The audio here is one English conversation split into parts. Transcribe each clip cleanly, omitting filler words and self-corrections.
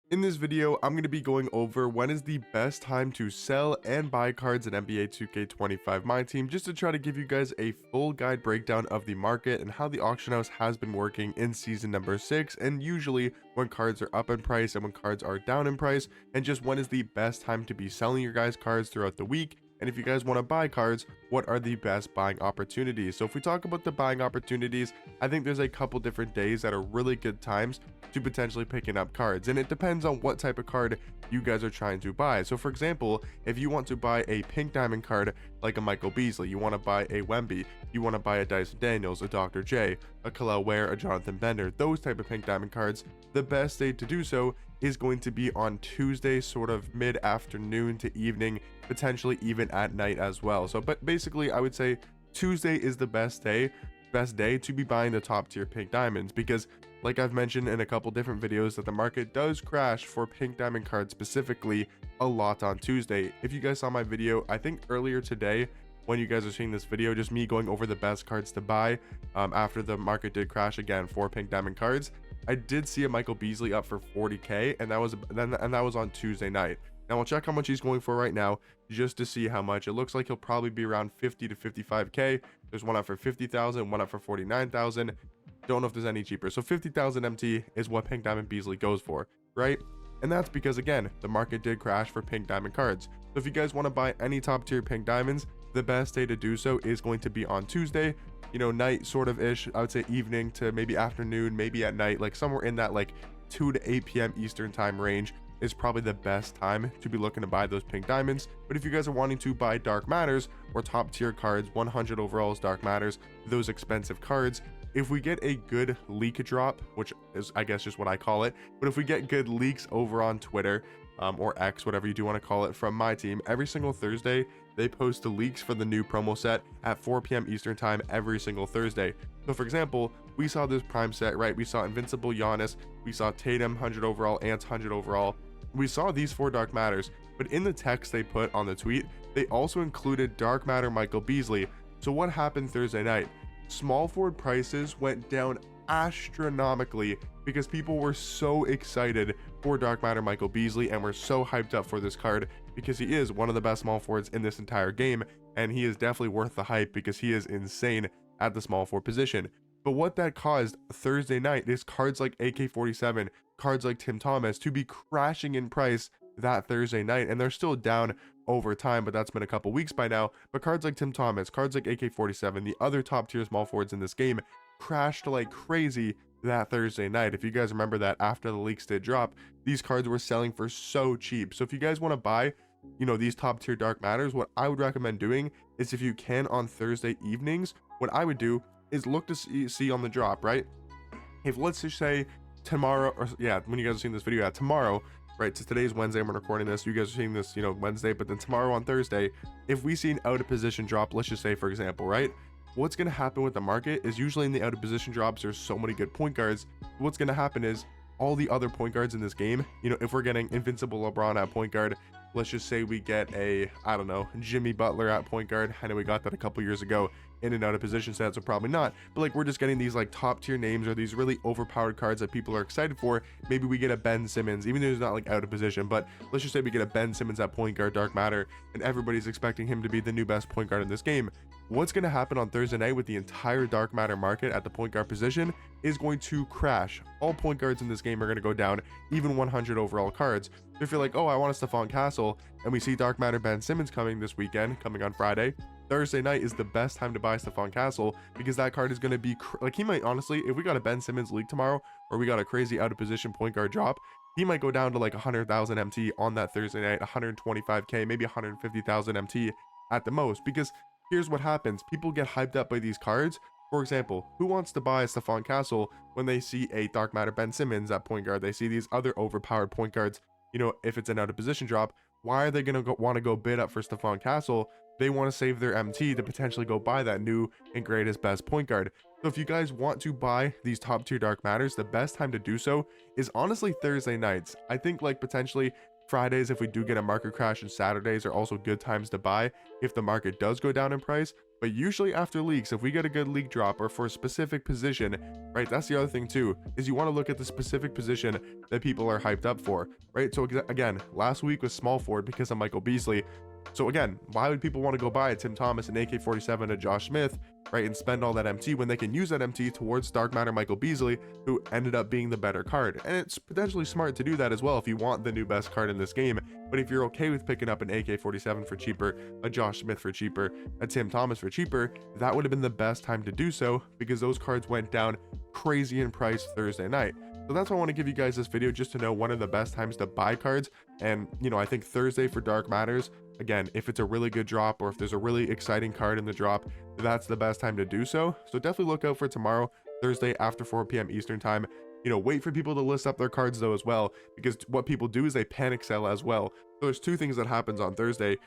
In this video, I'm going to be going over when is the best time to sell and buy cards in NBA 2K25 Myteam, just to try to give you guys a full guide breakdown of the market and how the auction house has been working in season number 6, and usually when cards are up in price and when cards are down in price, and just when is the best time to be selling your guys cards throughout the week. And if you guys want to buy cards, what are the best buying opportunities? So if we talk about the buying opportunities, I think there's a couple different days that are really good times to potentially picking up cards, and it depends on what type of card you guys are trying to buy. So for example, if you want to buy a pink diamond card like a Michael Beasley, you want to buy a Wemby, you want to buy a Dyson Daniels, a Dr. J, a Kalel Ware, a Jonathan Bender, those type of pink diamond cards, the best day to do so is going to be on Tuesday, sort of mid-afternoon to evening, potentially even at night as well. So but basically I would say Tuesday is the best day to be buying the top tier pink diamonds, because like I've mentioned in a couple different videos that the market does crash for pink diamond cards specifically a lot on Tuesday. If you guys saw my video, I think earlier today, when you guys are seeing this video, just me going over the best cards to buy after the market did crash again for pink diamond cards, I did see a Michael Beasley up for 40k, and that was on Tuesday night. Now I'll check how much he's going for right now just to see how much. It looks like he'll probably be around 50 to 55k. There's one up for 50,000, one up for 49,000. Don't know if there's any cheaper. So 50,000 MT is what Pink Diamond Beasley goes for, right? And that's because, again, the market did crash for pink diamond cards. So if you guys want to buy any top tier pink diamonds, the best day to do so is going to be on Tuesday, you know, night sort of ish. I would say evening to maybe afternoon, maybe at night, like somewhere in that like 2 to 8 p.m. Eastern time range is probably the best time to be looking to buy those pink diamonds. But if you guys are wanting to buy dark matters or top tier cards, 100 overalls dark matters, those expensive cards, if we get a good leak drop, which is I guess just what I call it, but if we get good leaks over on Twitter or X, whatever you do want to call it, from my team, every single Thursday they post the leaks for the new promo set at 4 p.m. Eastern time every single Thursday. So for example, we saw this prime set, right? We saw Invincible Giannis, we saw Tatum 100 overall, Ant 100 overall. We saw these 4 dark matters, but in the text they put on the tweet, they also included dark matter Michael Beasley. So what happened Thursday night? Small forward prices went down astronomically because people were so excited for dark matter Michael Beasley and were so hyped up for this card because he is one of the best small forwards in this entire game, and he is definitely worth the hype because he is insane at the small forward position. But what that caused Thursday night is cards like AK-47, cards like Tim Thomas to be crashing in price that Thursday night, and they're still down over time, but that's been a couple weeks by now. But cards like Tim Thomas, cards like AK-47, the other top tier small forwards in this game, crashed like crazy that Thursday night. If you guys remember that after the leaks did drop, these cards were selling for so cheap. So if you guys want to buy, you know, these top tier dark matters, what I would recommend doing is, if you can on Thursday evenings, what I would do is look to see on the drop, right? If let's just say tomorrow, or yeah, when you guys are seeing this video, yeah, tomorrow, right? So today's Wednesday, I'm recording this. You guys are seeing this, you know, Wednesday, but then tomorrow on Thursday, if we see an out of position drop, let's just say, for example, right? What's going to happen with the market is usually in the out of position drops, there's so many good point guards. What's going to happen is all the other point guards in this game, you know, if we're getting Invincible LeBron at point guard, let's just say we get a, I don't know, Jimmy Butler at point guard. I know we got that a couple years ago in and out of position set, so probably not, but like we're just getting these like top tier names or these really overpowered cards that people are excited for. Maybe we get a Ben Simmons, even though he's not like out of position, but let's just say we get a Ben Simmons at point guard dark matter, and everybody's expecting him to be the new best point guard in this game. What's going to happen on Thursday night with the entire dark matter market at the point guard position is going to crash. All point guards in this game are going to go down, even 100 overall cards. If you're like, oh, I want a Stephon Castle, and we see dark matter Ben Simmons coming this weekend, coming on Friday, Thursday night is the best time to buy Stephon Castle, because that card is going to be like, he might honestly, if we got a Ben Simmons leak tomorrow, or we got a crazy out of position point guard drop, he might go down to like 100,000 MT on that Thursday night, 125k, maybe 150,000 MT at the most. Because here's what happens: people get hyped up by these cards. For example, who wants to buy a Stephon Castle when they see a dark matter Ben Simmons at point guard? They see these other overpowered point guards. You know, if it's an out of position drop, why are they going to want to go bid up for Stephon Castle? They want to save their MT to potentially go buy that new and greatest best point guard. So if you guys want to buy these top tier dark matters, the best time to do so is honestly Thursday nights. I think like potentially Fridays, if we do get a market crash, and Saturdays are also good times to buy if the market does go down in price. But usually after leaks, if we get a good leak drop or for a specific position, right, that's the other thing too, is you want to look at the specific position that people are hyped up for, right? So again, last week was small forward because of Michael Beasley. So again, why would people want to go buy a Tim Thomas, an AK-47, a Josh Smith, right, and spend all that MT when they can use that MT towards Dark Matter Michael Beasley, who ended up being the better card? And it's potentially smart to do that as well if you want the new best card in this game. But if you're okay with picking up an AK-47 for cheaper, a Josh Smith for cheaper, a Tim Thomas for cheaper, that would have been the best time to do so, because those cards went down crazy in price Thursday night. So that's why I want to give you guys this video, just to know one of the best times to buy cards. And I think Thursday for Dark Matters, again, if it's a really good drop or if there's a really exciting card in the drop, that's the best time to do so. So definitely look out for tomorrow, Thursday, after 4 p.m. Eastern time. Wait for people to list up their cards though as well, because what people do is they panic sell as well. So there's two things that happens on Thursdays.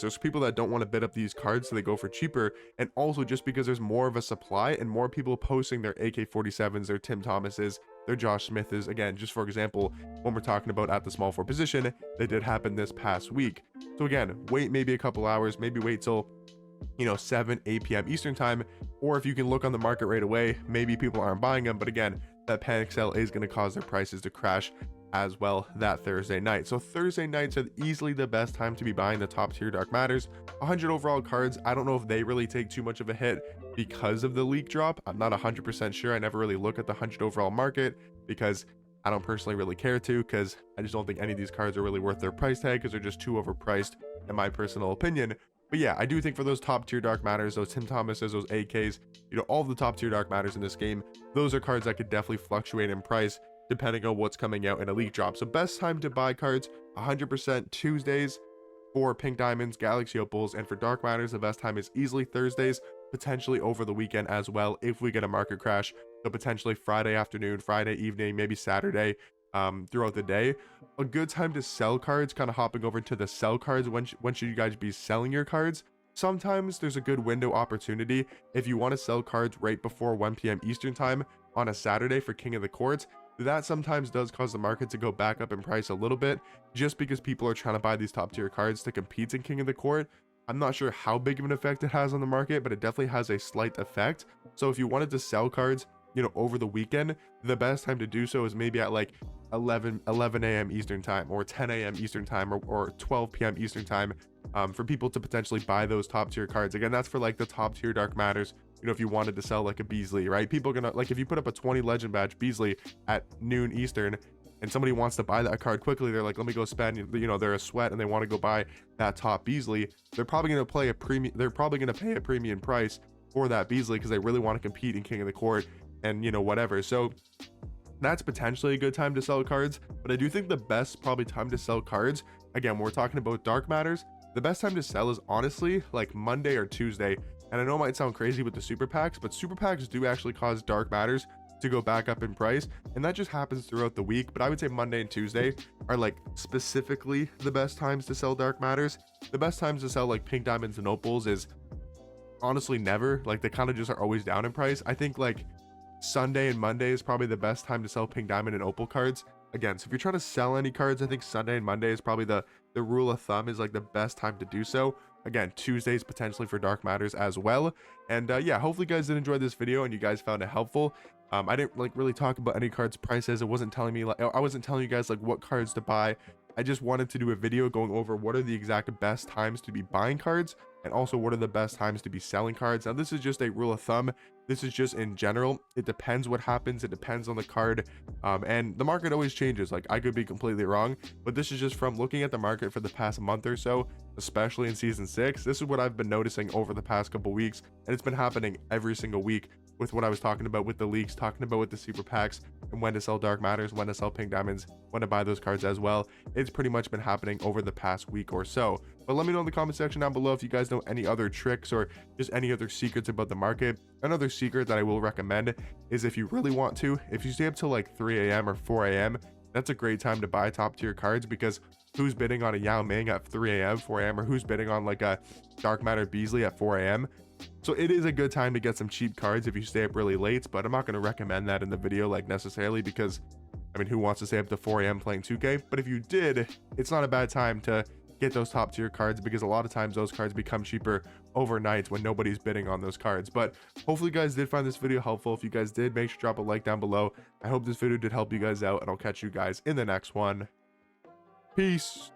There's people that don't want to bid up these cards, so they go for cheaper, and also just because there's more of a supply and more people posting their AK-47s, their Tim Thomases, their Josh Smiths. Again, just for example, when we're talking about at the small forward position, that did happen this past week. So again, wait maybe a couple hours, maybe wait till 7 8 p.m. Eastern time, or if you can look on the market right away, maybe people aren't buying them, but again, that panic sell is going to cause their prices to crash as well that Thursday night. So Thursday nights are easily the best time to be buying the top tier Dark Matters. 100 overall cards, I don't know if they really take too much of a hit because of the leak drop. I'm not 100% sure. I never really look at the 100 overall market because I don't personally really care to, because I just don't think any of these cards are really worth their price tag, because they're just too overpriced in my personal opinion. But yeah, I do think for those top tier Dark Matters, those Tim Thomases, those AKs, all the top tier Dark Matters in this game, those are cards that could definitely fluctuate in price depending on what's coming out in a leak drop. So best time to buy cards, 100% Tuesdays for Pink Diamonds, Galaxy Opals, and for Dark Matters, the best time is easily Thursdays, potentially over the weekend as well if we get a market crash. So potentially Friday afternoon, Friday evening, maybe Saturday, throughout the day. A good time to sell cards, kind of hopping over to the sell cards, when should you guys be selling your cards? Sometimes there's a good window opportunity if you want to sell cards right before 1 p.m. Eastern time on a Saturday for King of the Courts. That sometimes does cause the market to go back up in price a little bit, just because people are trying to buy these top tier cards to compete in King of the Court. I'm not sure how big of an effect it has on the market, but it definitely has a slight effect. So if you wanted to sell cards, over the weekend, the best time to do so is maybe at like 11 a.m. Eastern time, or 10 a.m. Eastern time, or 12 p.m. Eastern time, for people to potentially buy those top tier cards. Again, that's for like the top tier Dark Matters. If you wanted to sell like a Beasley, right? People are gonna, like, if you put up a 20 legend badge Beasley at noon Eastern and somebody wants to buy that card quickly, they're like, let me go spend, they're a sweat and they want to go buy that top Beasley, they're probably going to pay a premium price for that Beasley because they really want to compete in King of the Court and whatever. So that's potentially a good time to sell cards, but I do think the best probably time to sell cards, again, when we're talking about Dark Matters, the best time to sell is honestly like Monday or Tuesday. And I know it might sound crazy with the super packs, but super packs do actually cause Dark Matters to go back up in price, and that just happens throughout the week. But I would say Monday and Tuesday are like specifically the best times to sell Dark Matters. The best times to sell like Pink Diamonds and Opals is honestly never. Like, they kind of just are always down in price. I think like Sunday and Monday is probably the best time to sell Pink Diamond and Opal cards. Again, so if you're trying to sell any cards, I think Sunday and Monday is probably the rule of thumb, is like the best time to do so. Again, Tuesdays potentially for Dark Matters as well. And yeah, hopefully you guys did enjoy this video and you guys found it helpful. I didn't like really talk about any cards prices. It wasn't telling me, like, I wasn't telling you guys like what cards to buy. I just wanted to do a video going over what are the exact best times to be buying cards, and also what are the best times to be selling cards. Now, this is just a rule of thumb. This is just in general. It depends what happens. It depends on the card. And the market always changes. Like, I could be completely wrong, but this is just from looking at the market for the past month or so, especially in season 6. This is what I've been noticing over the past couple weeks, and it's been happening every single week with what I was talking about with the leaks, talking about with the super packs, and when to sell Dark Matters, when to sell Pink Diamonds, when to buy those cards as well. It's pretty much been happening over the past week or so. But let me know in the comment section down below if you guys know any other tricks or just any other secrets about the market. Another secret that I will recommend is, if you really want to, if you stay up till like 3 a.m. or 4 a.m., that's a great time to buy top tier cards, because who's bidding on a Yao Ming at 3 a.m., 4 a.m., or who's bidding on like a Dark Matter Beasley at 4 a.m.? So it is a good time to get some cheap cards if you stay up really late, but I'm not going to recommend that in the video like necessarily, because I mean, who wants to stay up to 4 a.m. playing 2K? But if you did, it's not a bad time to get those top tier cards, because a lot of times those cards become cheaper overnight when nobody's bidding on those cards. But hopefully you guys did find this video helpful. If you guys did, make sure to drop a like down below. I hope this video did help you guys out, and I'll catch you guys in the next one. Peace.